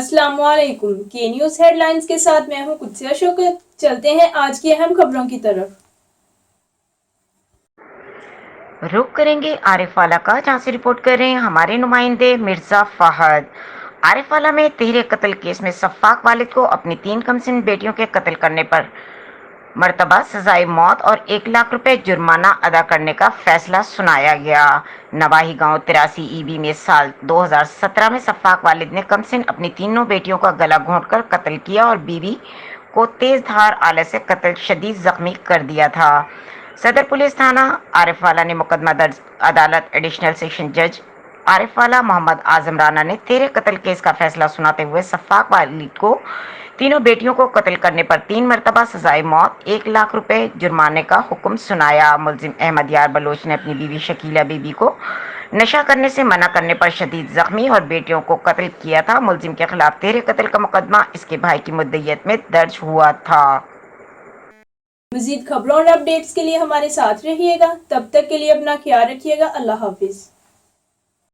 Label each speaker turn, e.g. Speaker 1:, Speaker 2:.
Speaker 1: अस्सलाम वालेकुम। के न्यूज़ हेडलाइंस के साथ मैं हूं कुत्सिया शौकत। चलते हैं आज की अहम खबरों की तरफ।
Speaker 2: रुख करेंगे आरिफ वाला का, जहां से रिपोर्ट कर रहे हैं हमारे नुमाइंदे मिर्जा फहद। आरिफ वाला में तिहरे कत्ल केस में सफाक वालिद को अपनी 3 कमसिन बेटियों के कत्ल करने पर मर्तबा सजाए मौत और 1 लाख रुपए जुर्माना अदा करने का फैसला सुनाया गया। नवाही गांव 83 ईबी में साल 2017 में सफाक वालिद ने कमसिन अपनी तीनों बेटियों का गला घोंटकर कत्ल किया और बीवी को तेज धार आले से कत्ल शदीद जख्मी कर दिया था। सदर पुलिस थाना आरिफ वाला ने मुकदमा दर्ज अदालत एडिशनल सेशन जज आरिफ वाला मोहम्मद आजम राना ने तेरे कत्ल केस का फैसला सुनाते हुए सफाक वालिद को तीनों बेटियों को कत्ल करने पर 3 मरतबा सजाए मौत 1 लाख रुपए जुर्माने का हुक्म सुनाया। मुलजिम अहमद यार बलोच ने अपनी बीवी शकीला बीबी को नशा करने से मना करने पर शदीद जख्मी और बेटियों को कत्ल किया था। मुलजिम के खिलाफ तेरे कत्ल का मुकदमा इसके भाई की मुद्दईयत में दर्ज हुआ था।
Speaker 1: मजीद खबरों और अपडेट्स के लिए हमारे साथ रहिएगा। तब तक के लिए अपना ख्याल रखिएगा। अल्लाह हाफिज।